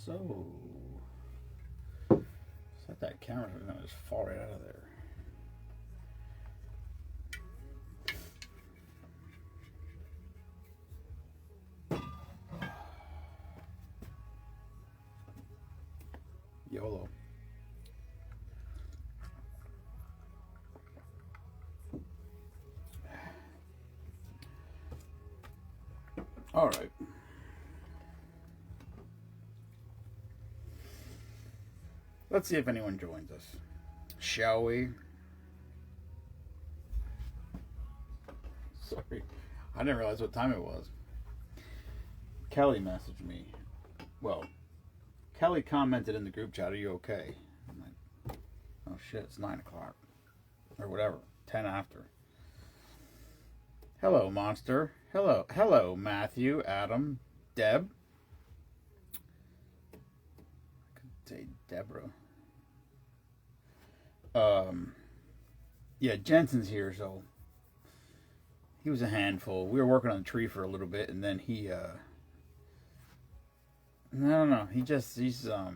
So, set that camera so it's just fall right out of there. YOLO. All right. Let's see if anyone joins us. Shall we? Sorry. I didn't realize what time it was. Kelly messaged me. Well, Kelly commented in the group chat, "Are you okay?" I'm like, oh shit, it's 9 o'clock. Or whatever. 10 after. Hello, Monster. Hello, Matthew, Adam, Deb. I could say Deborah. Yeah, Jensen's here, so he was a handful. We were working on the tree for a little bit, and then he, I don't know. He's a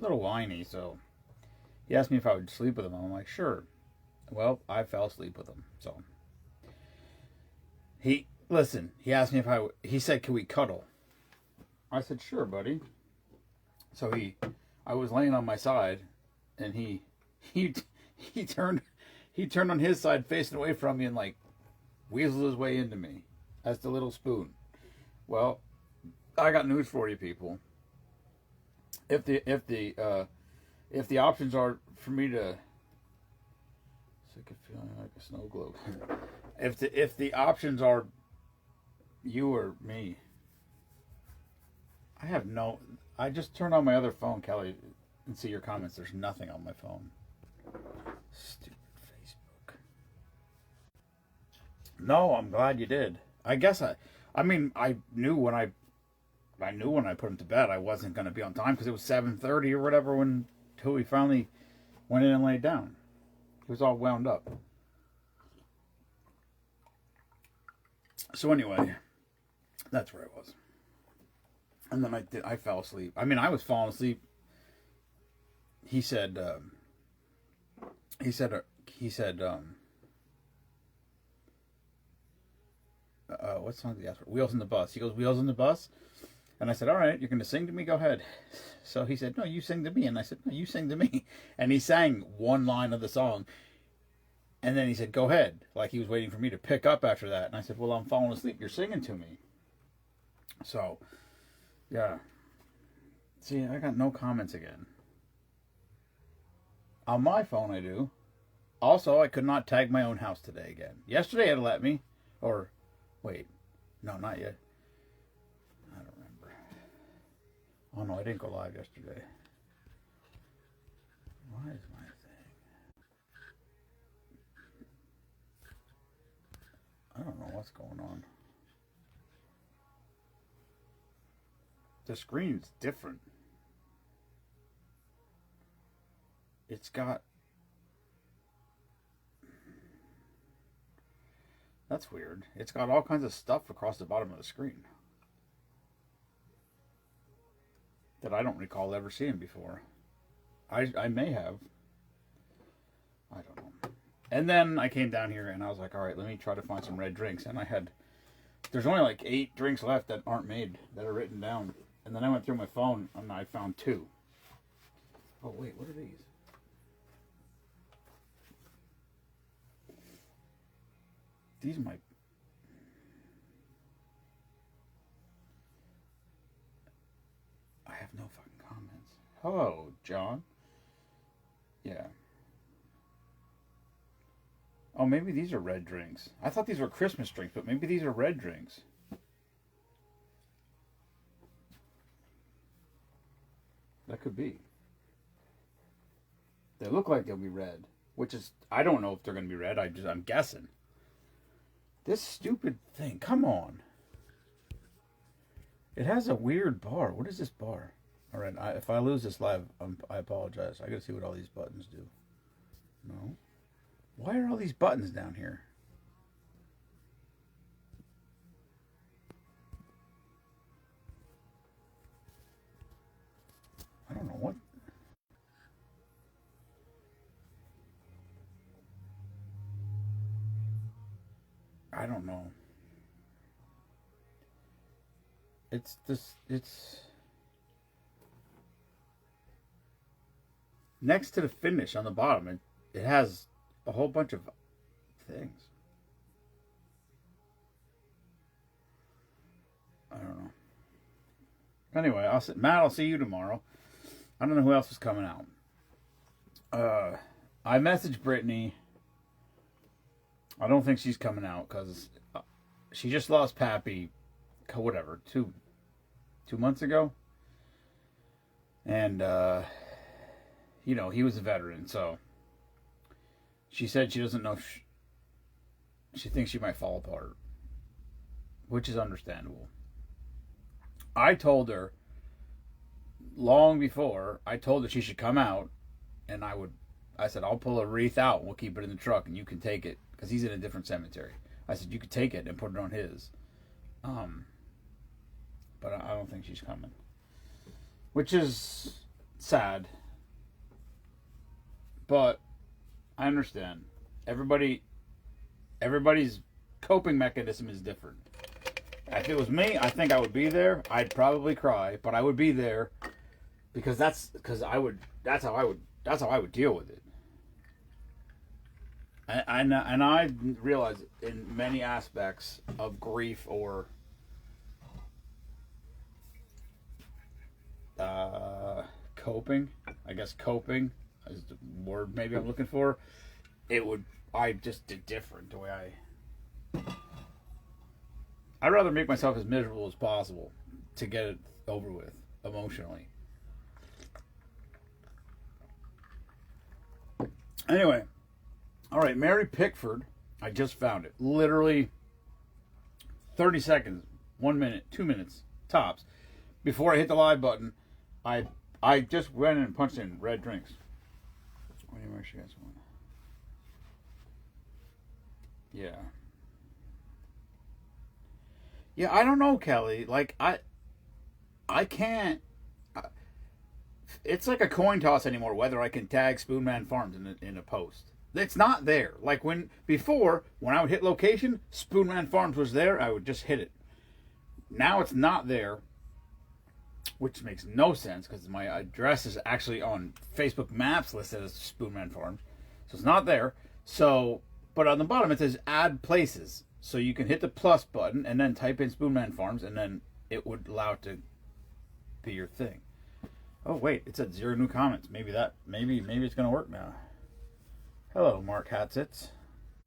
little whiny, so he asked me if I would sleep with him. I'm like, sure. Well, I fell asleep with him, so. He asked me he said, can we cuddle? I said, sure, buddy. So I was laying on my side, and he turned on his side facing away from me and like weaseled his way into me. That's the little spoon. Well, I got news for you people. If the options are for me to, sick of feeling like a snow globe. If the options are you or me, I just turned on my other phone, Kelly, and see your comments. There's nothing on my phone. Stupid Facebook. No, I'm glad you did. I guess I knew when I put him to bed I wasn't going to be on time because it was 7:30 or whatever until we finally went in and laid down. He was all wound up. So anyway, that's where I was. And then I fell asleep. I mean, I was falling asleep. He said, what song did he ask for? Wheels in the Bus. He goes, Wheels in the Bus? And I said, all right, you're going to sing to me? Go ahead. So he said, no, you sing to me. And I said, no, you sing to me. And he sang one line of the song. And then he said, go ahead. Like he was waiting for me to pick up after that. And I said, well, I'm falling asleep. You're singing to me. So, yeah. See, I got no comments again. On my phone, I do. Also, I could not tag my own house today again. Yesterday, it let me. Or, wait. No, not yet. I don't remember. Oh, no, I didn't go live yesterday. Why is my thing? I don't know what's going on. The screen's different. It's got... That's weird. It's got all kinds of stuff across the bottom of the screen that I don't recall ever seeing before. I may have. I don't know. And then I came down here and I was like, all right, let me try to find some red drinks. And there's only like 8 drinks left that aren't made, that are written down. And then I went through my phone and I found 2. Oh, wait, what are these? These might... I have no fucking comments. Hello, John. Yeah. Oh, maybe these are red drinks. I thought these were Christmas drinks, but maybe these are red drinks. That could be. They look like they'll be red, which is... I don't know if they're going to be red. I'm guessing. This stupid thing. Come on. It has a weird bar. What is this bar? All right. If I lose this live, I apologize. I got to see what all these buttons do. No. Why are all these buttons down here? don't know. It's this. It's next to the finish on the bottom. It has a whole bunch of things. I don't know. Anyway, Matt, I'll see you tomorrow. I don't know who else is coming out. I messaged Brittany. I don't think she's coming out because she just lost Pappy, whatever, two months ago. And, you know, he was a veteran, so she said she doesn't know. She thinks she might fall apart, which is understandable. I told her long before, I told her she should come out, and I said, I'll pull a wreath out and we'll keep it in the truck and you can take it, because he's in a different cemetery. I said, you could take it and put it on his. But I don't think she's coming, which is sad. But I understand. Everybody's coping mechanism is different. If it was me, I think I would be there. I'd probably cry, but I would be there because that's how I would deal with it. And I realize in many aspects of grief or coping, I guess coping is the word maybe I'm looking for. I just did different the way I'd rather make myself as miserable as possible to get it over with emotionally. Anyway, all right, Mary Pickford, I just found it. Literally 30 seconds, 1 minute, 2 minutes, tops. Before I hit the live button, I just went and punched in red drinks. What do you wish you guys want? Yeah. Yeah, I don't know, Kelly. Like, I can't. It's like a coin toss anymore whether I can tag Spoonman Farms in a post. It's not there. Like when I would hit location, Spoonman Farms was there, I would just hit it. Now it's not there, which makes no sense because my address is actually on Facebook Maps listed as Spoonman Farms, so it's not there. So, but on the bottom it says add places, so you can hit the plus button and then type in Spoonman Farms, and then it would allow it to be your thing. Oh wait, it said 0 new comments. Maybe it's gonna work now. Hello, Mark Hatzitz.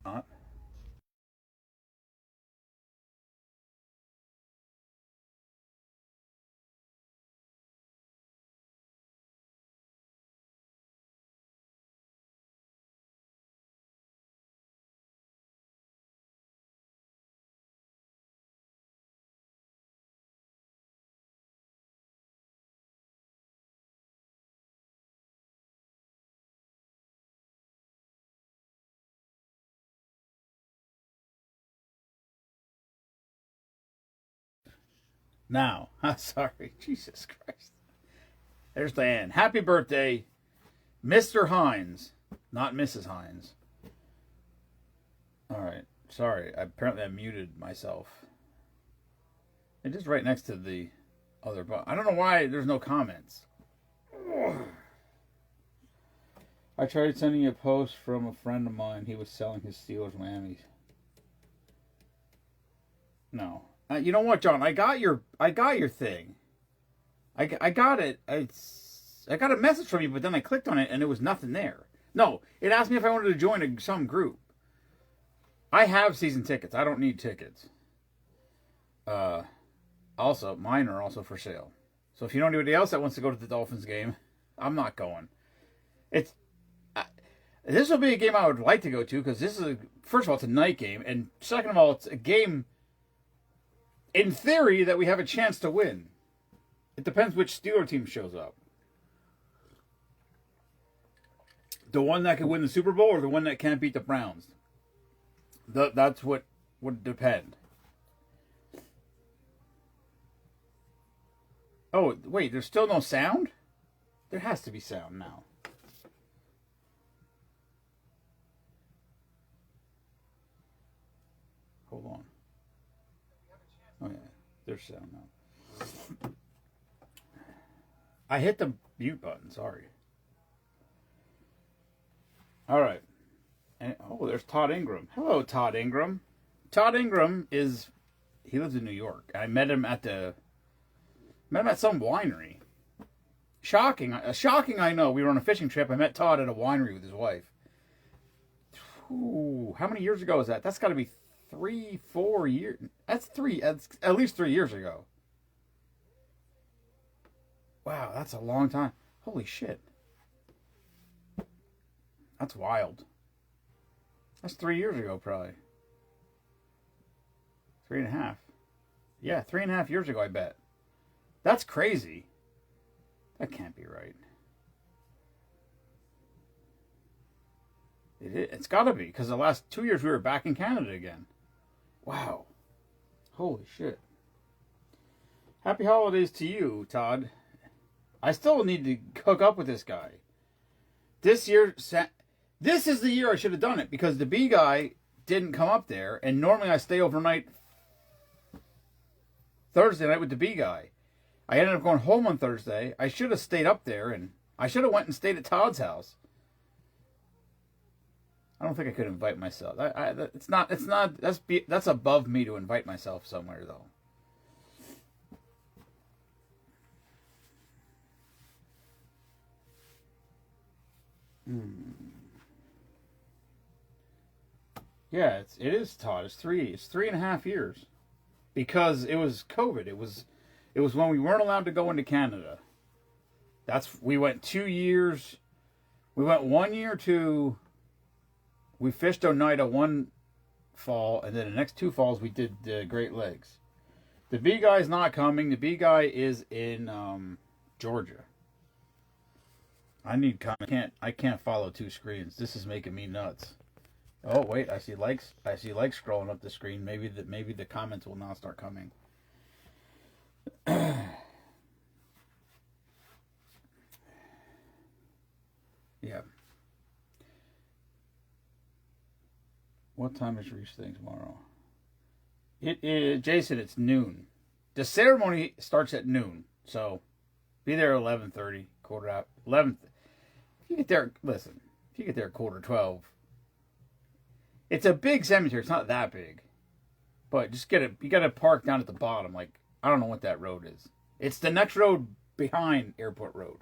Not. Now, I'm sorry. Jesus Christ. There's Diane. Happy birthday, Mr. Hines, not Mrs. Hines. All right. Sorry. Apparently I muted myself. It's just right next to the other button. I don't know why there's no comments. I tried sending you a post from a friend of mine. He was selling his Steelers whammies. No. You know what, John? I got your thing. I got it. I got a message from you, but then I clicked on it and there was nothing there. No, it asked me if I wanted to join some group. I have season tickets. I don't need tickets. Also, mine are also for sale. So if you know anybody else that wants to go to the Dolphins game, I'm not going. This will be a game I would like to go to because first of all, it's a night game, and second of all, it's a game in theory that we have a chance to win. It depends which Steeler team shows up. The one that can win the Super Bowl or the one that can't beat the Browns. That's what would depend. Oh, wait, there's still no sound? There has to be sound now. Hold on. There's sound now. I hit the mute button. Sorry. All right. And, oh, there's Todd Ingram. Hello, Todd Ingram. Todd Ingram he lives in New York. I met him at some winery. Shocking, I know. We were on a fishing trip. I met Todd at a winery with his wife. Ooh, how many years ago is that? That's got to be 3-4 years. That's at least 3 years ago. Wow, that's a long time. Holy shit. That's wild. That's 3 years ago, probably. 3.5. Yeah, 3.5 years ago, I bet. That's crazy. That can't be right. It's got to be, because the last 2 years we were back in Canada again. Wow. Holy shit. Happy holidays to you, Todd. I still need to hook up with this guy. This is the year I should have done it, because the B guy didn't come up there, and normally I stay overnight Thursday night with the B guy. I ended up going home on Thursday. I should have stayed up there, and I should have went and stayed at Todd's house. I don't think I could invite myself. That's above me to invite myself somewhere, though. Yeah, it is, Todd. It's 3.5 years, because it was COVID. It was when we weren't allowed to go into Canada. We went 2 years. We went 1 year to. We fished Oneida one fall, and then the next 2 falls we did the Great Lakes. The B guy's not coming. The B guy is in Georgia. I can't follow 2 screens. This is making me nuts. Oh wait, I see likes scrolling up the screen. Maybe the comments will now start coming. Yeah. What time is Reese thing tomorrow? Jason, it's noon. The ceremony starts at noon, so be there at 11:30, quarter out 11. If you get there, listen. If you get there at 11:45, it's a big cemetery. It's not that big, but just you got to park down at the bottom. Like, I don't know what that road is. It's the next road behind Airport Road,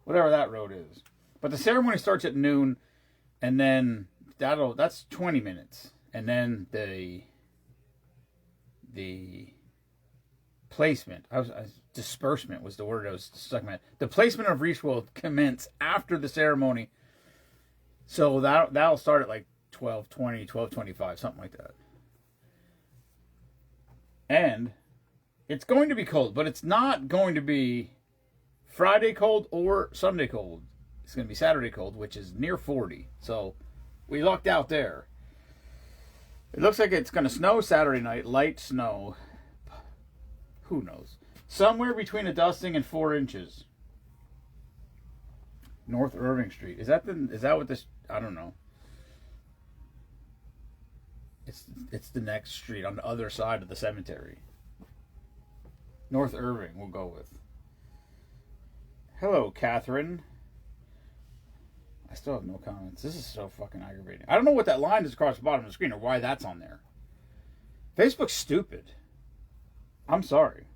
whatever that road is. But the ceremony starts at noon, and then that's 20 minutes, and then the placement. Disbursement was the word I was stuck in. The placement of Reese will commence after the ceremony, so that'll start at like 12:20, 12:25, something like that. And it's going to be cold, but it's not going to be Friday cold or Sunday cold. It's going to be Saturday cold, which is near 40. So we lucked out there. It looks like it's going to snow Saturday night, light snow. Who knows? Somewhere between a dusting and 4 inches. North Irving Street. Is that what this? I don't know. It's the next street on the other side of the cemetery. North Irving, we'll go with. Hello, Catherine. I still have no comments. This is so fucking aggravating. I don't know what that line is across the bottom of the screen or why that's on there. Facebook's stupid. I'm sorry.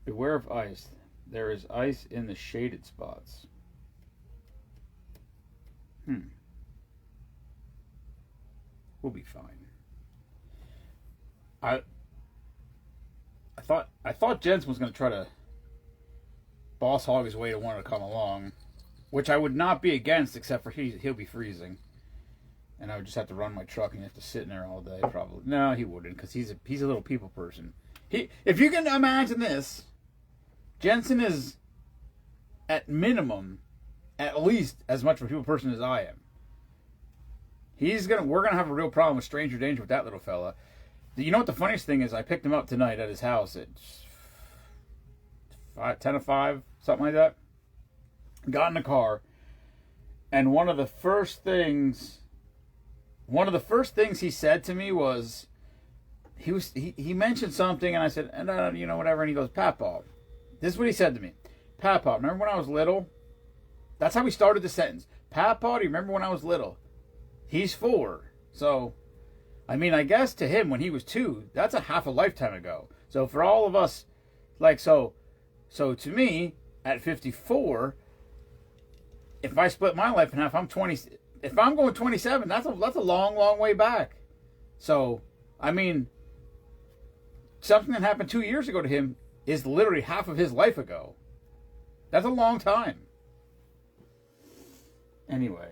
Beware of ice. There is ice in the shaded spots. We'll be fine. I thought Jensen was going to try to boss hog his way to want to come along, which I would not be against, except for he'll be freezing, and I would just have to run my truck and have to sit in there all day. Probably no, he wouldn't, because he's a little people person. If you can imagine this, Jensen is at minimum at least as much of a people person as I am. We're gonna have a real problem with stranger danger with that little fella. You know what the funniest thing is? I picked him up tonight at his house at 10 to 5, something like that. Got in the car, and one of the first things he said to me was, he mentioned something, and I said, you know, whatever. And he goes, Papa, this is what he said to me. Papa, remember when I was little? That's how he started the sentence. Papa, do you remember when I was little? He's 4. So, I mean, I guess to him, when he was 2, that's a half a lifetime ago. So for all of us, like, so to me, at 54, if I split my life in half, I'm 20. If I'm going 27, that's a long, long way back. So, I mean, something that happened 2 years ago to him is literally half of his life ago. That's a long time. Anyway,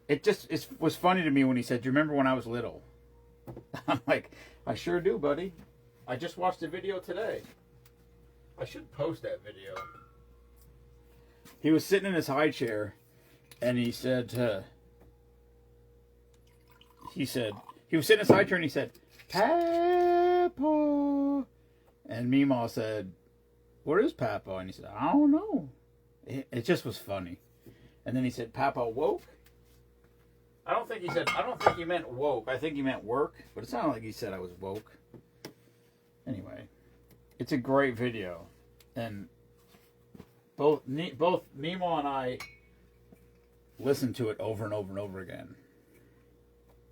it was funny to me when he said, "Do you remember when I was little?" I'm like, I sure do, buddy. I just watched a video today. I should post that video. He was sitting in his high chair, and he said, he was sitting in his high chair, and he said, Papa. And Meemaw said, where is Papa? And he said, I don't know. It just was funny. And then he said, Papa woke? I don't think he meant woke. I think he meant work. But it sounded like he said I was woke. Anyway, it's a great video. And both Meemaw and I listened to it over and over and over again.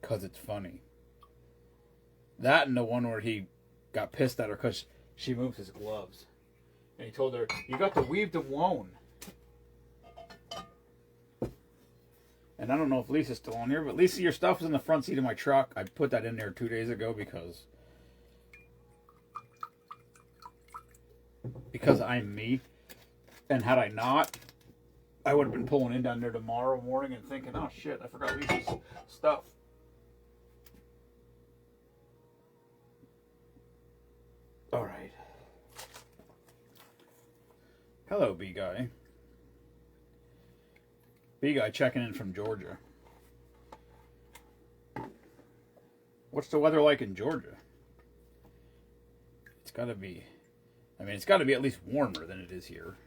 Because it's funny. That and the one where he got pissed at her because she moved his gloves. And he told her, you got to weave them wone. And I don't know if Lisa's still on here, but Lisa, your stuff is in the front seat of my truck. I put that in there 2 days ago because I'm me. And had I not, I would have been pulling in down there tomorrow morning and thinking, oh shit, I forgot Lisa's stuff. All right. Hello, B-Guy. B-Guy checking in from Georgia. What's the weather like in Georgia? It's got to be at least warmer than it is here.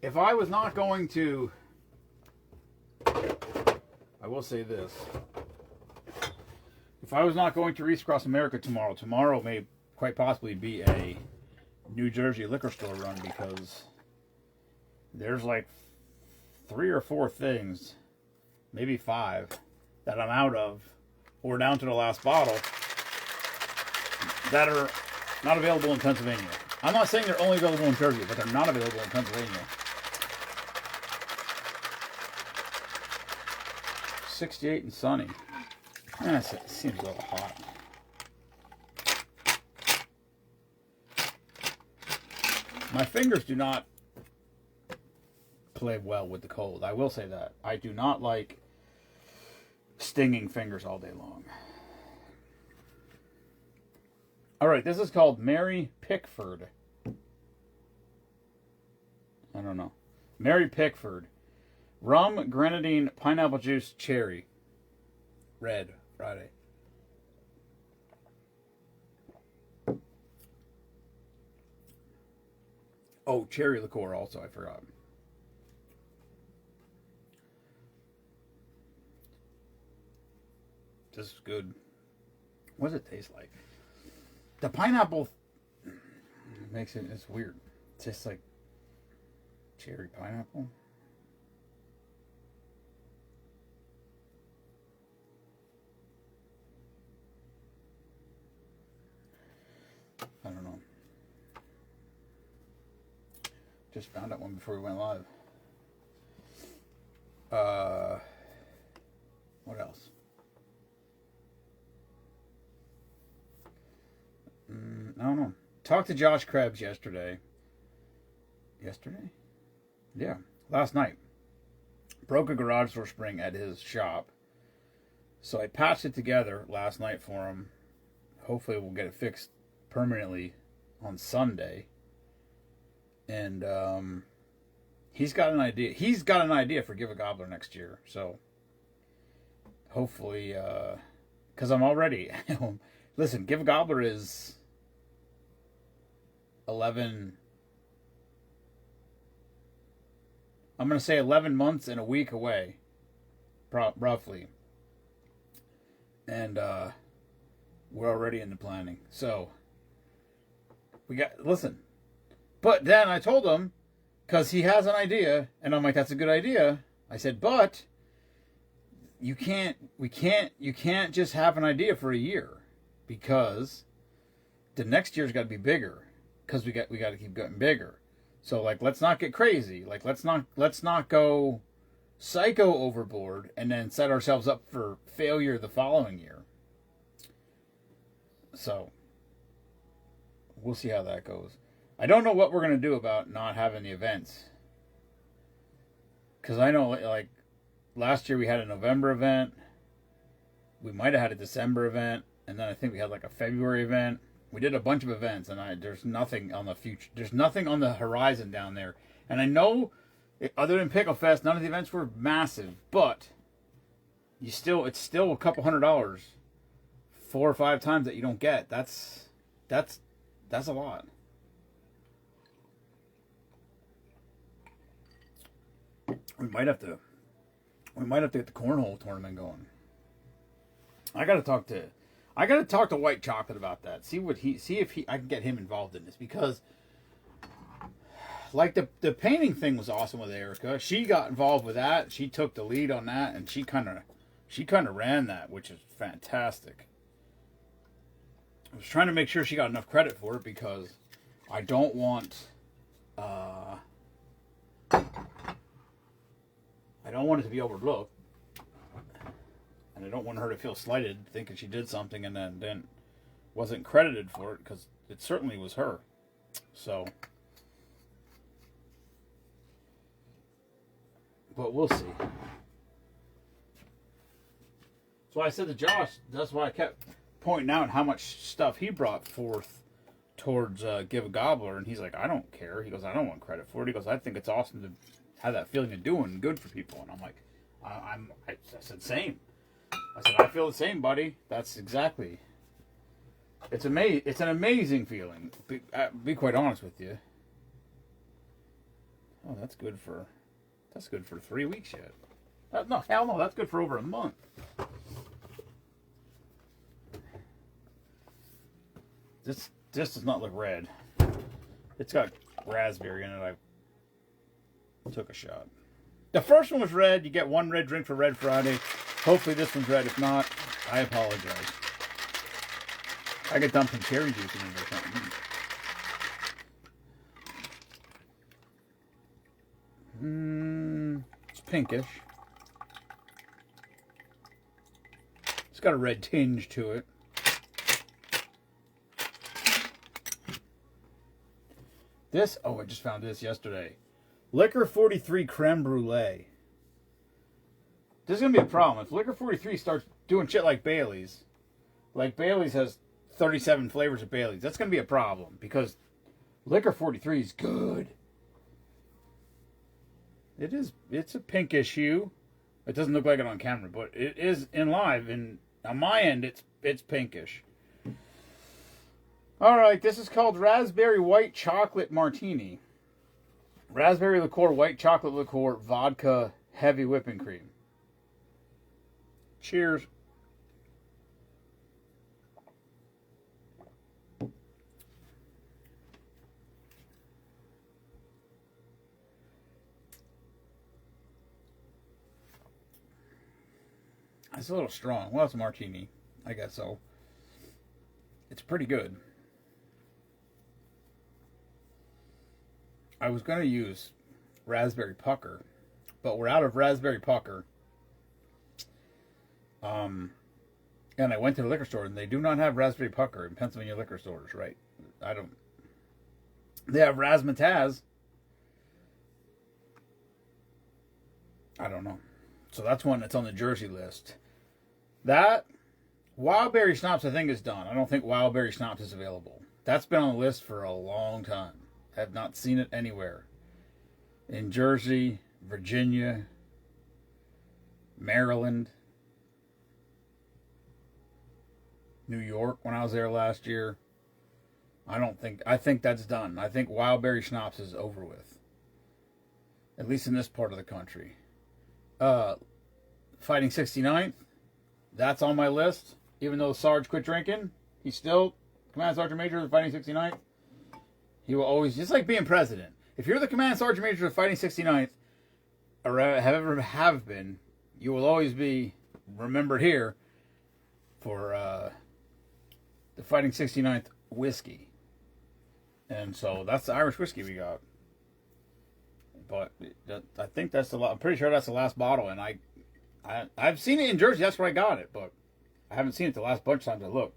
If I was not going to, I will say this. If I was not going to Reese Across America tomorrow may quite possibly be a New Jersey liquor store run because there's like 3 or 4 things, maybe 5, that I'm out of or down to the last bottle that are not available in Pennsylvania. I'm not saying they're only available in Jersey, but they're not available in Pennsylvania. 68 and sunny. It seems a little hot. My fingers do not play well with the cold. I will say that. I do not like stinging fingers all day long. All right, this is called Mary Pickford. I don't know. Mary Pickford. Rum, grenadine, pineapple juice, cherry. Red Friday. Oh, cherry liqueur also, I forgot. This is good. What does it taste like? The pineapple makes it, it's weird. It tastes like cherry pineapple. I don't know. Just found out one before we went live. What else? I don't know. Talked to Josh Krebs yesterday. Yesterday? Yeah, last night. Broke a garage door spring at his shop. So I patched it together last night for him. Hopefully we'll get it fixed permanently on Sunday. And he's got an idea. He's got an idea for Give a Gobbler next year. So hopefully, because I'm already. Listen, Give a Gobbler is 11. I'm going to say 11 months and a week away, roughly. And We're already in the planning. So we got listen. But then I told him, because he has an idea, and I'm like, that's a good idea. I said, but you can't just have an idea for a year, because the next year's got to be bigger, because we got to keep getting bigger. So like, let's not get crazy. Like, let's not go psycho overboard and then set ourselves up for failure the following year. So we'll see how that goes. I don't know what we're going to do about not having the events. Because I know, like, last year we had a November event. We might have had a December event. And then I think we had, like, a February event. We did a bunch of events. And there's nothing on the future. There's nothing on the horizon down there. And I know, other than Pickle Fest, none of the events were massive. But it's still a couple $100. 4 or 5 times that you don't get. That's a lot. We might have to get the cornhole tournament going. I gotta talk to White Chocolate about that. See if I can get him involved in this, because like the painting thing was awesome with Erica. She got involved with that. She took the lead on that, and she kind of ran that, which is fantastic. I was trying to make sure she got enough credit for it, because I don't want it to be overlooked, and I don't want her to feel slighted thinking she did something and then wasn't credited for it, because it certainly was her. So, but we'll see. So I said to Josh, that's why I kept pointing out how much stuff he brought forth towards Give a Gobbler, and he's like, I don't care. He goes, I don't want credit for it. He goes, I think it's awesome to have that feeling of doing good for people. And I'm like, I said, same. I said, I feel the same, buddy. That's exactly. It's an amazing feeling. Be quite honest with you. Oh, that's good for 3 weeks yet. No, hell no, that's good for over a month. This does not look red. It's got raspberry in it. I took a shot. The first one was red. You get one red drink for Red Friday. Hopefully this one's red. If not, I apologize. I could dump some cherry juice in it or something. It's pinkish. It's got a red tinge to it. I just found this yesterday. Liquor 43 Creme Brulee. This is going to be a problem. If Liquor 43 starts doing shit like Bailey's has 37 flavors of Bailey's, that's going to be a problem, because Liquor 43 is good. It's a pinkish hue. It doesn't look like it on camera, but it is in live, and on my end, it's pinkish. All right, this is called Raspberry White Chocolate Martini. Raspberry liqueur, white chocolate liqueur, vodka, heavy whipping cream. Cheers. It's a little strong. Well, it's a martini. I guess so. It's pretty good. I was going to use raspberry pucker, but we're out of raspberry pucker. And I went to the liquor store, and they do not have raspberry pucker in Pennsylvania liquor stores, right? They have razzmatazz. I don't know. So that's one that's on the Jersey list. That Wild Berry Schnapps, I think, is done. I don't think Wild Berry Schnapps is available. That's been on the list for a long time. Have not seen it anywhere. In Jersey, Virginia, Maryland, New York when I was there last year. I think that's done. I think Wild Berry Schnapps is over with. At least in this part of the country. Fighting 69th, that's on my list. Even though Sarge quit drinking, He's still Command Sergeant Major of the Fighting 69th. He will always, just like being president. If you're the Command Sergeant Major of the Fighting 69th, or have been, you will always be remembered here for the Fighting 69th whiskey. And so that's the Irish whiskey we got. But I think that's the. I'm pretty sure that's the last bottle, and I've seen it in Jersey. That's where I got it, but I haven't seen it the last bunch of times I looked.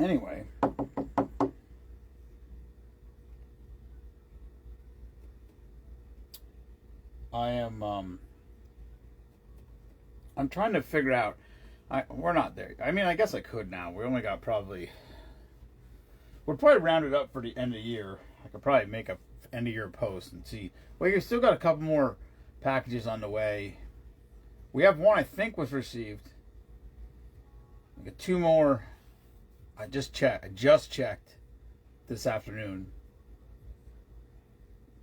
Anyway, I'm trying to figure out. We're not there. I mean, I guess I could now. We only got probably. We're probably rounded up for the end of the year. I could probably make a end of year post and see. Well, you still got a couple more packages on the way. We have one I think was received. We got two more. I just checked this afternoon.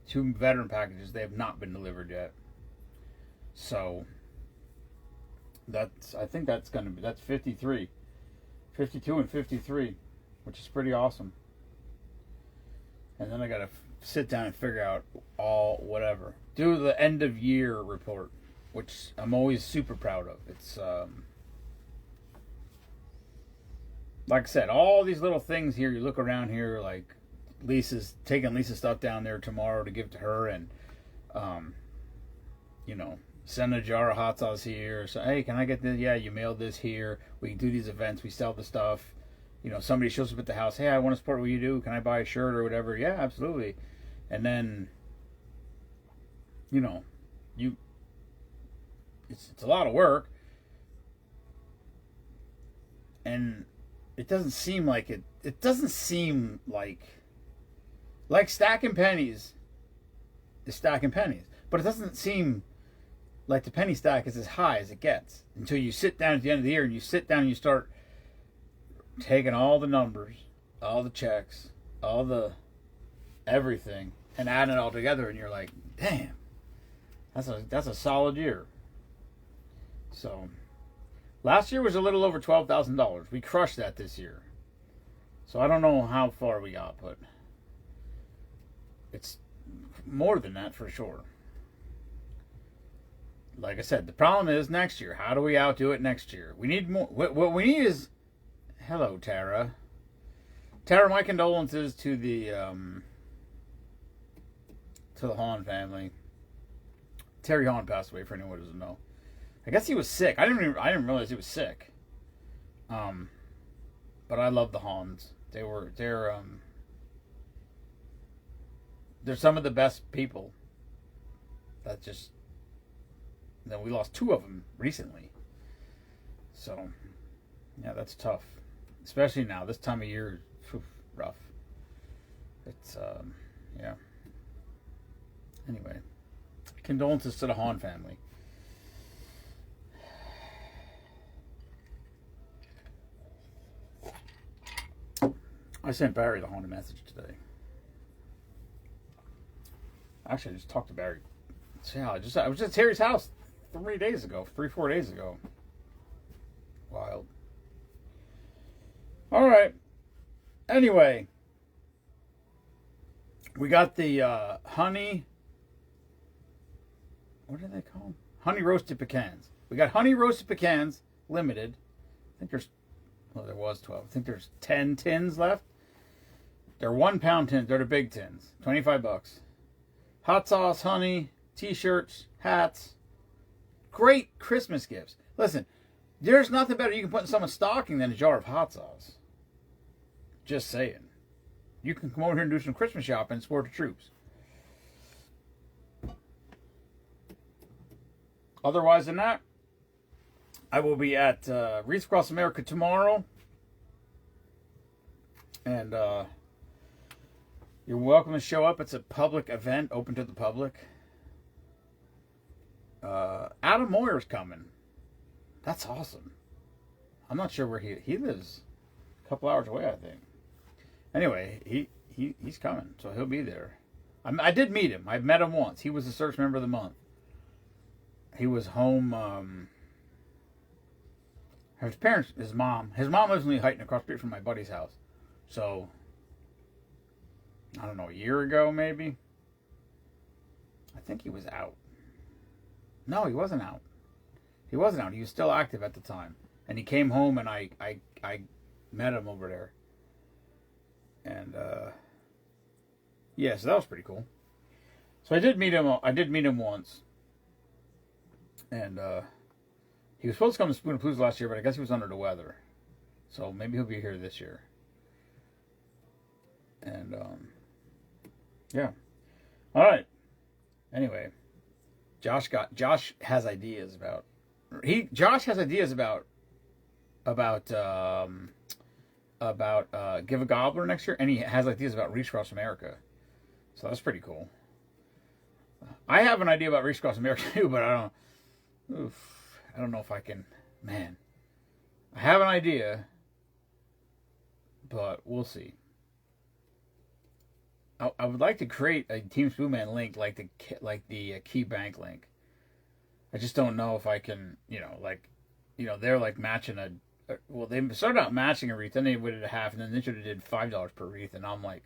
Two veteran packages. They have not been delivered yet. So I think that's 53. 52 and 53. Which is pretty awesome. And then I gotta sit down and figure out whatever. Do the end of year report, which I'm always super proud of. It's like I said, all these little things here. You look around here, like taking Lisa's stuff down there tomorrow to give to her, and send a jar of hot sauce here. So hey, can I get this? Yeah, you mailed this here. We do these events. We sell the stuff. Somebody shows up at the house. Hey, I want to support what you do. Can I buy a shirt or whatever? Yeah, absolutely. And then, it's a lot of work, and it doesn't seem like it. It doesn't seem like stacking pennies is stacking pennies, but it doesn't seem like the penny stack is as high as it gets until you sit down at the end of the year and you sit down and you start taking all the numbers, all the checks, all the everything, and adding it all together, and you're like, damn, that's a solid year. So last year was a little over $12,000. We crushed that this year. So I don't know how far we got, but it's more than that for sure. Like I said, the problem is next year. How do we outdo it next year? We need more. What we need is. Hello, Tara. Tara, my condolences to the Hahn family. Terry Hahn passed away. For anyone who doesn't know, I guess he was sick. I didn't realize he was sick. But I love the Hahns. They're some of the best people. Then we lost two of them recently. So yeah, that's tough. Especially now, this time of year, rough. It's, yeah. Anyway, condolences to the Hahn family. I sent Barry the Hahn message today. Actually, I just talked to Barry. Yeah, I was at Terry's house 4 days ago. Wild. All right. Anyway, we got the honey. What do they call them? Honey roasted pecans. We got honey roasted pecans limited. I think there was 12. I think there's 10 tins left. They're 1 pound tins. They're the big tins. $25. Hot sauce, honey, t-shirts, hats. Great Christmas gifts. Listen, there's nothing better you can put in someone's stocking than a jar of hot sauce. Just saying. You can come over here and do some Christmas shopping and support the troops. Otherwise than that, I will be at Wreaths Across America tomorrow. And you're welcome to show up. It's a public event, open to the public. Adam Moyer's coming. That's awesome. I'm not sure where he lives. A couple hours away, I think. Anyway, he's coming, so he'll be there. I did meet him. I've met him once. He was the search member of the month. He was home His parents, his mom lives in Lee Heighton across the street from my buddy's house. So, I don't know, a year ago maybe. I think he was out. No, he wasn't out. He wasn't out. He was still active at the time. And he came home and I met him over there. And yeah, so that was pretty cool. So I did meet him. I did meet him once. And he was supposed to come to Spoonapalooza last year, but I guess he was under the weather. So maybe he'll be here this year. And yeah. All right. Anyway, Josh has ideas about Give a Gobbler next year, and he has ideas about Reach Across America. So that's pretty cool. I have an idea about Reach Across America too, but I don't know if I can. Man, I have an idea, but we'll see. I would like to create a Team Spoonman link like the Key Bank link. I just don't know if I can. They're like matching well, they started out matching a wreath, then they went at a half, and then they should have did $5 per wreath, and I'm like,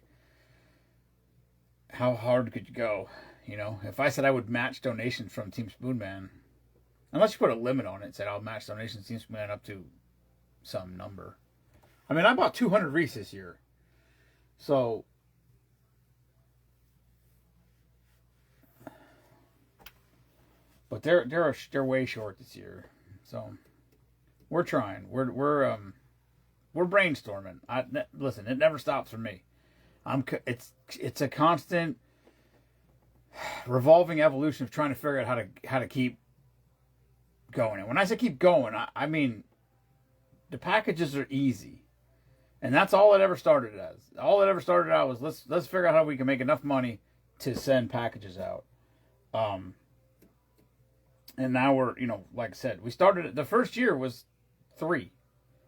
how hard could you go? If I said I would match donations from Team Spoonman, unless you put a limit on it and said I'll match donations Team Spoonman up to some number. I mean, I bought 200 wreaths this year, so but they're way short this year, so we're trying. We're brainstorming. Listen, it never stops for me. It's a constant revolving evolution of trying to figure out how to keep going. And when I say keep going, I mean the packages are easy, and that's all it ever started as. All it ever started out was let's figure out how we can make enough money to send packages out. And now we're, like I said, we started, the first year was 3.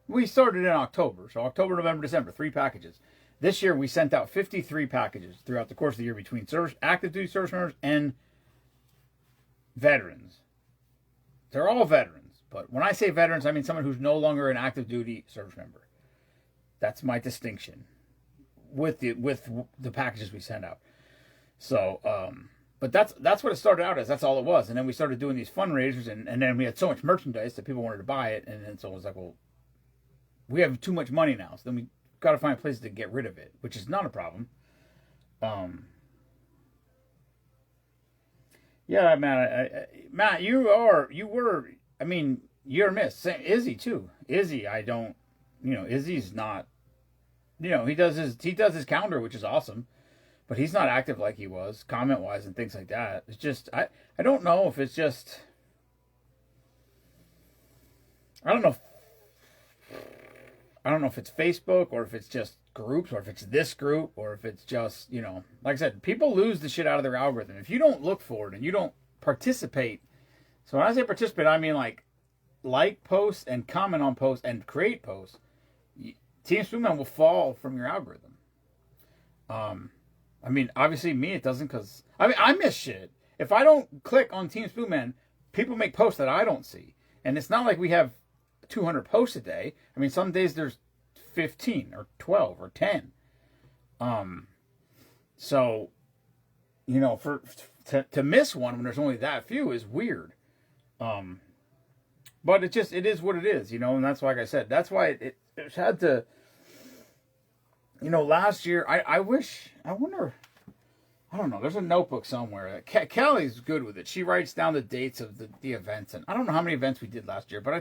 We started in October. So October, November, December, 3 packages. This year we sent out 53 packages throughout the course of the year between active duty service members and veterans. They're all veterans. But when I say veterans, I mean someone who's no longer an active duty service member. That's my distinction with the packages we send out. So, but that's what it started out as. That's all it was. And then we started doing these fundraisers, and then we had so much merchandise that people wanted to buy it. And then so it was like, well, we have too much money now. So then we got to find places to get rid of it, which is not a problem. Yeah, Matt, you're a miss. Izzy too. Izzy, Izzy's not, he does his calendar, which is awesome. But he's not active like he was, comment-wise and things like that. It's just, I don't know if it's just, I don't know if it's Facebook or if it's just groups or if it's this group or if it's just, like I said, people lose the shit out of their algorithm. If you don't look for it and you don't participate, so when I say participate, I mean like posts and comment on posts and create posts, Team Spoonman will fall from your algorithm. Obviously me it doesn't, because I miss shit. If I don't click on Team Spoonman, people make posts that I don't see. And it's not like we have 200 posts a day. Some days there's 15 or 12 or 10. So, to miss one when there's only that few is weird. But it is what it is, and that's like I said, that's why it had to. Last year, I wonder, I don't know, there's a notebook somewhere. Kelly's good with it. She writes down the dates of the events. And I don't know how many events we did last year, but I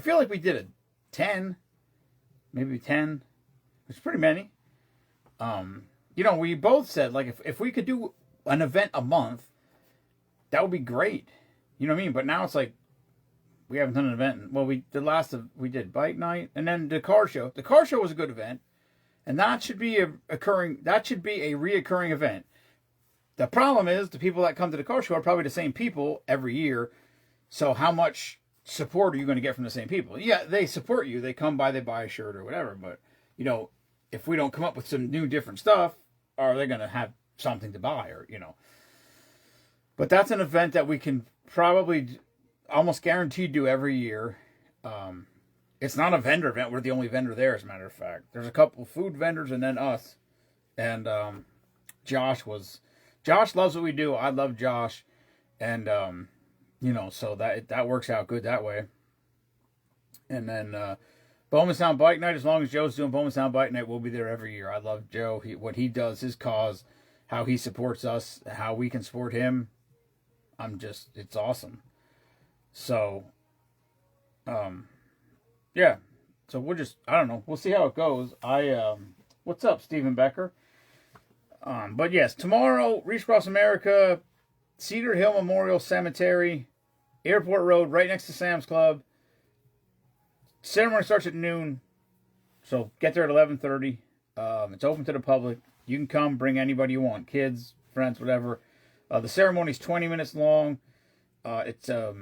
feel like we did 10, maybe 10, which is pretty many. We both said, like, if we could do an event a month, that would be great. You know what I mean? But now it's like, we haven't done an event. Well, we did bike night and then the car show. The car show was a good event. And that should be a reoccurring event. The problem is the people that come to the car show are probably the same people every year. So how much support are you going to get from the same people? Yeah, they support you. They come by, they buy a shirt or whatever. But, if we don't come up with some new different stuff, are they going to have something to buy or. But that's an event that we can probably almost guaranteed do every year. It's not a vendor event. We're the only vendor there, as a matter of fact. There's a couple food vendors and then us. And Josh loves what we do. I love Josh. And, so that works out good that way. And then Bowman Sound Bike Night, as long as Joe's doing Bowman Sound Bike Night, we'll be there every year. I love Joe. What he does, his cause, how he supports us, how we can support him. It's awesome. So, yeah. So I don't know. We'll see how it goes. What's up, Stephen Becker? But yes, tomorrow, Reach Across America, Cedar Hill Memorial Cemetery, Airport Road, right next to Sam's Club. Ceremony starts at noon, so get there at 11:30. It's open to the public. You can come, bring anybody you want, kids, friends, whatever. The ceremony's 20 minutes long. It's a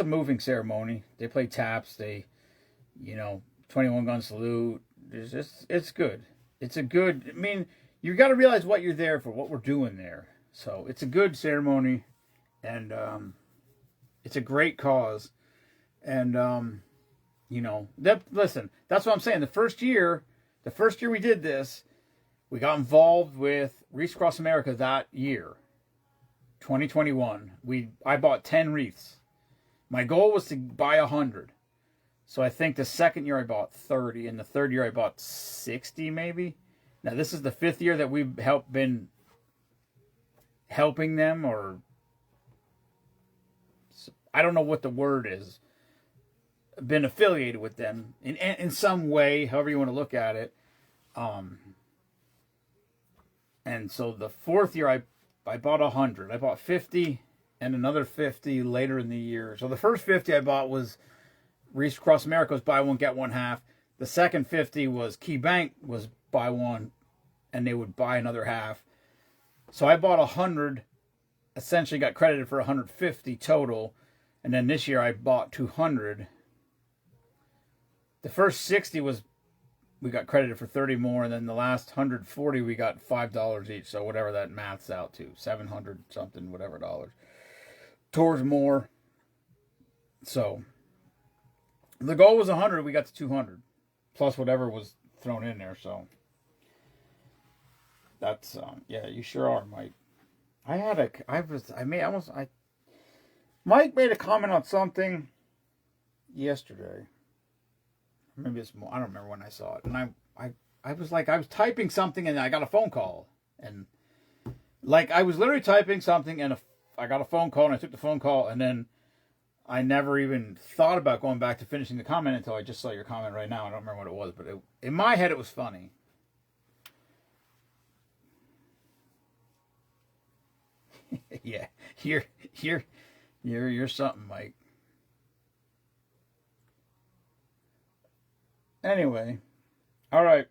moving ceremony. They play taps. 21 gun salute. It's good. It's a good. I mean, you got to realize what you're there for, what we're doing there. So it's a good ceremony, and it's a great cause. And listen, that's what I'm saying. The first year we did this, we got involved with Wreaths Across America that year, 2021. I bought 10 wreaths. My goal was to buy 100. So I think the second year I bought 30, and the third year I bought 60 maybe. Now this is the fifth year that we've been helping them, or I don't know what the word is. Been affiliated with them in some way, however you want to look at it. And so the fourth year I bought 100. I bought 50 and another 50 later in the year. So the first 50 I bought was Wreaths Across America, was buy one, get one half. The second 50 was Key Bank, was buy one, and they would buy another half. So I bought 100, essentially got credited for 150 total. And then this year I bought 200. The first 60 we got credited for 30 more, and then the last 140 we got $5 each. So whatever that maths out to, 700 something, whatever dollars, towards more. So the goal was 100. We got to 200, plus whatever was thrown in there. So that's yeah, you sure are, Mike. Mike made a comment on something yesterday. Maybe it's more. I don't remember when I saw it. And I was typing something and I got a phone call. And I was literally typing something and I got a phone call and I took the phone call and then I never even thought about going back to finishing the comment until I just saw your comment right now. I don't remember what it was, but in my head it was funny. Yeah, you're something, Mike. Anyway, all right.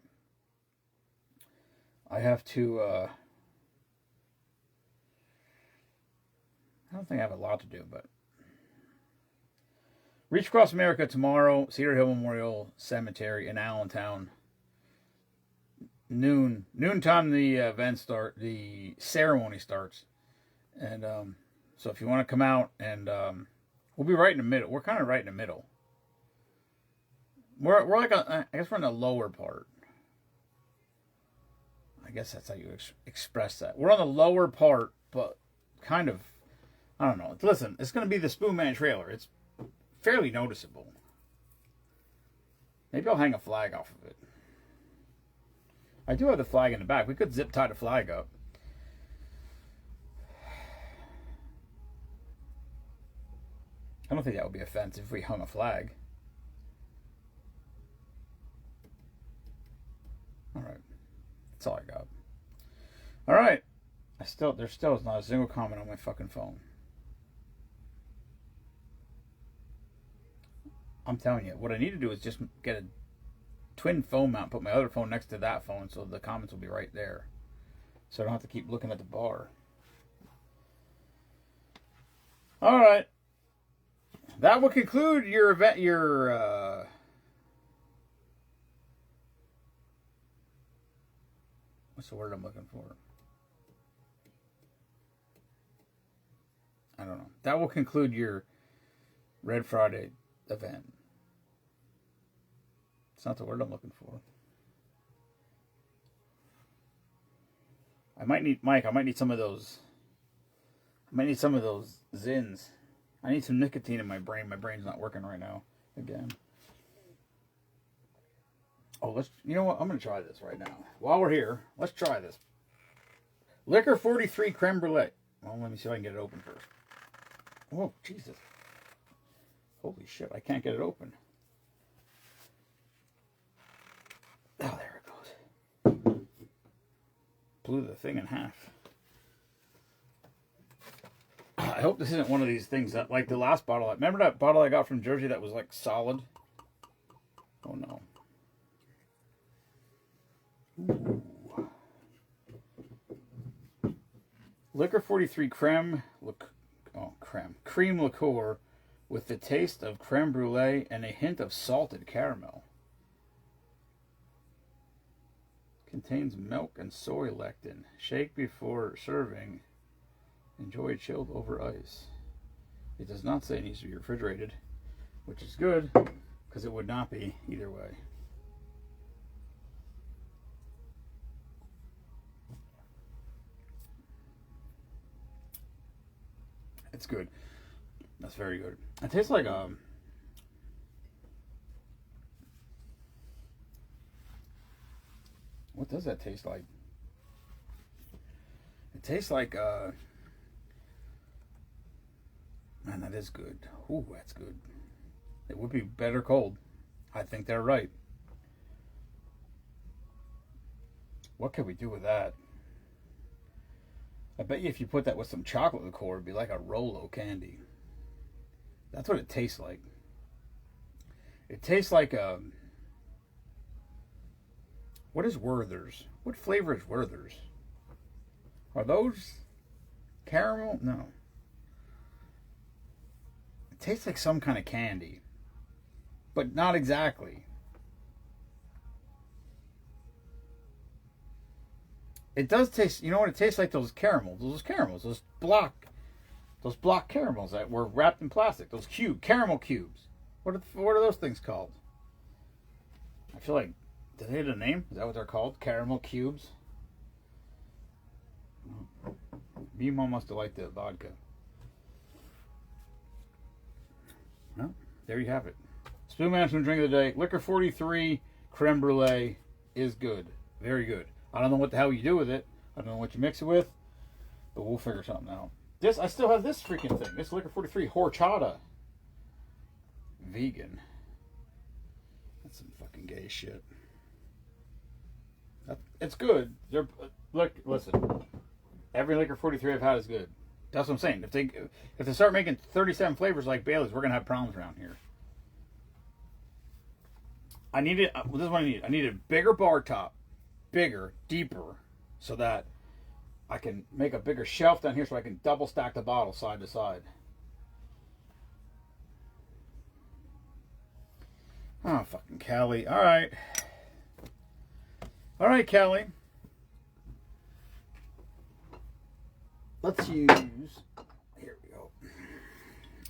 I have to. I don't think I have a lot to do, but Reach Across America tomorrow, Cedar Hill Memorial Cemetery in Allentown. Noontime the ceremony starts, and so if you want to come out, and we'll be right in the middle. We're kind of right in the middle. We're I guess we're in the lower part. I guess that's how you express that. We're on the lower part, but kind of, I don't know. Listen, it's going to be the Spoon Man trailer. It's fairly noticeable. Maybe I'll hang a flag off of it. I do have the flag in the back. We could zip tie the flag up. I don't think that would be offensive if we hung a flag. All right. That's all I got. All right. There still is not a single comment on my fucking phone. I'm telling you, what I need to do is just get a twin phone mount, put my other phone next to that phone so the comments will be right there. So I don't have to keep looking at the bar. All right. That will conclude your event, what's the word I'm looking for? I don't know. That will conclude your Red Friday event. That's not the word I'm looking for. I might need, Mike, I might need some of those. I might need some of those Zins. I need some nicotine in my brain. My brain's not working right now. Again. Oh, you know what? I'm going to try this right now. While we're here, let's try this. Liquor 43 Creme Brulee. Well, let me see if I can get it open first. Oh, Jesus. Holy shit, I can't get it open. Oh, there it goes. Blew the thing in half. I hope this isn't one of these things that, like the last bottle. Remember that bottle I got from Jersey that was like solid? Oh no. Ooh. Liquor 43 cream liqueur with the taste of creme brulee and a hint of salted caramel. Contains milk and soy lectin. Shake before serving. Enjoy chilled over ice. It does not say it needs to be refrigerated, which is good because it would not be either way. It's good. That's very good. It tastes like what does that taste like? It tastes like man, that is good. Ooh, that's good. It would be better cold. I think they're right. What can we do with that? I bet you if you put that with some chocolate liqueur, it'd be like a Rolo candy. That's what it tastes like. It tastes like what is Werther's? What flavor is Werther's? Are those caramel? No. It tastes like some kind of candy, but not exactly. It does taste, you know what? It tastes like those caramels. Those block caramels that were wrapped in plastic. Those caramel cubes. What are those things called? I feel like, do they have a name? Is that what they're called? Caramel cubes? Mimo must have liked the vodka. Well, there you have it. Spoon Management drink of the day. Liquor 43 Creme Brulee is good. Very good. I don't know what the hell you do with it. I don't know what you mix it with. But we'll figure something out. I still have this freaking thing. This Liquor 43 Horchata. Vegan. That's some fucking gay shit. It's good. Listen. Every Liquor 43 I've had is good. That's what I'm saying. If they start making 37 flavors like Bailey's, we're gonna have problems around here. This is what I need. I need a bigger bar top, bigger, deeper, so that I can make a bigger shelf down here, so I can double stack the bottles side to side. Oh, fucking Callie. All right, Callie. Let's use. Here we go.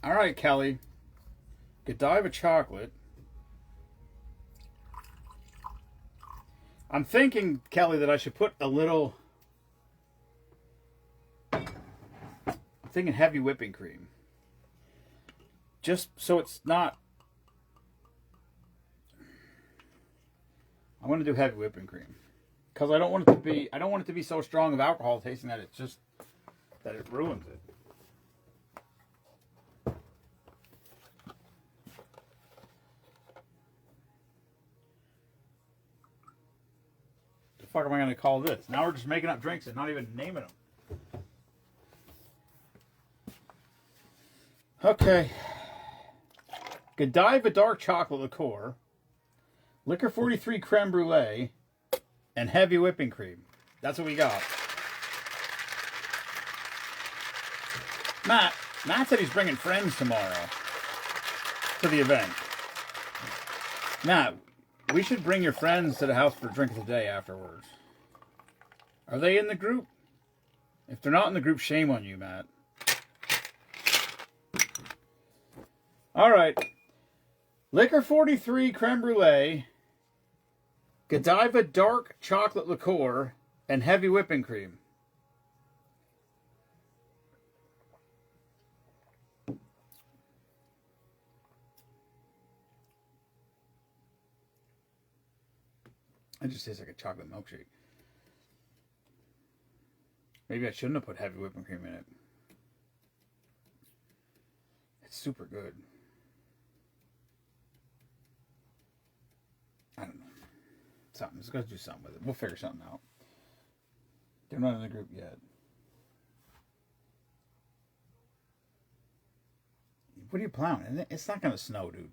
All right, Kelly. Godiva chocolate. I'm thinking, Kelly, that I should put a little. I'm thinking heavy whipping cream. Just so it's not. I want to do heavy whipping cream because I don't want it to be. I don't want it to be so strong of alcohol tasting that it's just. That it ruins it. The fuck am I going to call this? Now we're just making up drinks and not even naming them. Okay. Godiva dark chocolate liqueur, Liquor 43 creme brulee, and heavy whipping cream. That's what we got. Matt said he's bringing friends tomorrow to the event. Matt, we should bring your friends to the house for a drink of the day afterwards. Are they in the group? If they're not in the group, shame on you, Matt. All right. Liquor 43 creme brulee Godiva dark chocolate liqueur and heavy whipping cream. It just tastes like a chocolate milkshake. Maybe I shouldn't have put heavy whipping cream in it. It's super good. I don't know. Something. Let's go do something with it. We'll figure something out. They're not in the group yet. What are you plowing? It's not going to snow, dude.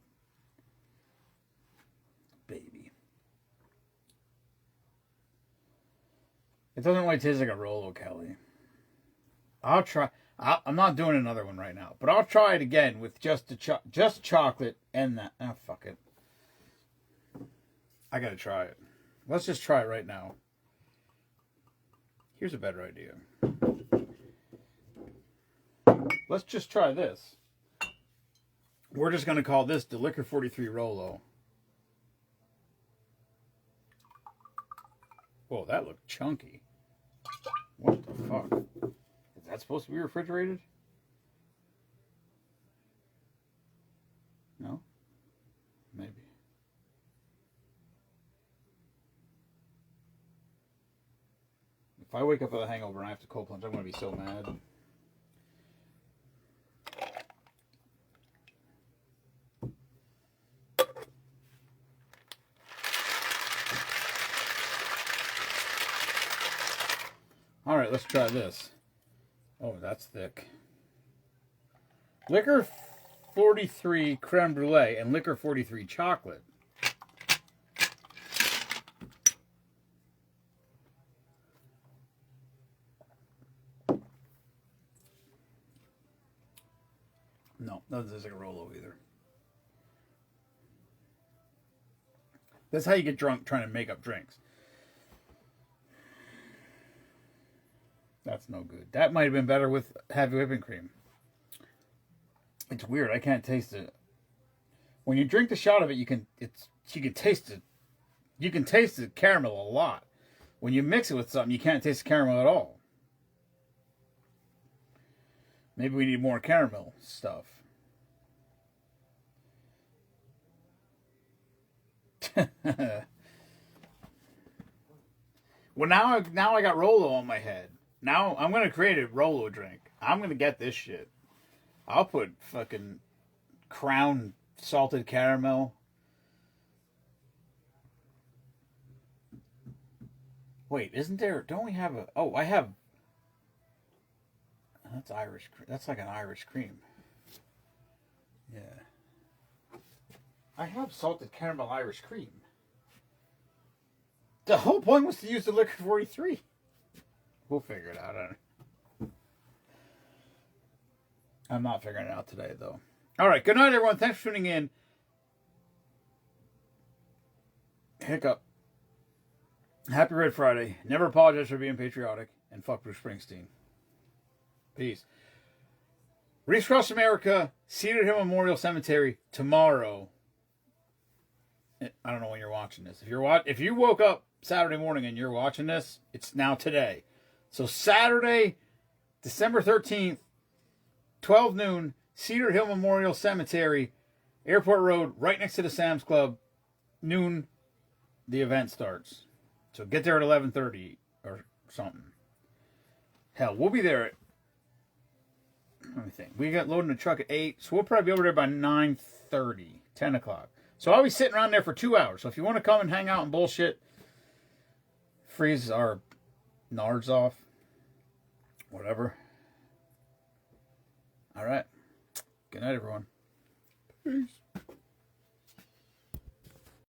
Baby. It doesn't really taste like a Rolo, Kelly. I'll try. I'm not doing another one right now, but I'll try it again with just chocolate and that. Oh, fuck it. I gotta try it. Let's just try it right now. Here's a better idea. Let's just try this. We're just gonna call this the Liquor 43 Rolo. Whoa, that looked chunky. What the fuck? Is that supposed to be refrigerated? No? Maybe. If I wake up with a hangover and I have to cold plunge, I'm going to be so mad. All right, let's try this. Oh, that's thick. Liquor 43 creme brulee and Liquor 43 chocolate. No, that doesn't taste like a Rolo either. That's how you get drunk trying to make up drinks. That's no good. That might have been better with heavy whipping cream. It's weird. I can't taste it. When you drink the shot of it, you can taste it. You can taste the caramel a lot. When you mix it with something, you can't taste the caramel at all. Maybe we need more caramel stuff. Well, now I got Rolo on my head. Now I'm going to create a Rolo drink. I'm going to get this shit. I'll put fucking Crown salted caramel. Wait, isn't there... Don't we have a... Oh, I have... That's Irish... That's like an Irish cream. Yeah. I have salted caramel Irish cream. The whole point was to use the Liquor 43. We'll figure it out. I'm not figuring it out today, though. All right. Good night, everyone. Thanks for tuning in. Hiccup. Happy Red Friday. Never apologize for being patriotic. And fuck Bruce Springsteen. Peace. Reese Cross America, Cedar Hill Memorial Cemetery tomorrow. I don't know when you're watching this. If you woke up Saturday morning and you're watching this, it's now today. So Saturday, December 13th, 12 noon, Cedar Hill Memorial Cemetery, Airport Road, right next to the Sam's Club. Noon, the event starts. So get there at 11:30 or something. Hell, we'll be there at... Let me think. We got loading the truck at 8, so we'll probably be over there by 9:30, 10 o'clock. So I'll be sitting around there for 2 hours. So if you want to come and hang out and bullshit, freeze our nards off, whatever. All right. Good night, everyone. Peace.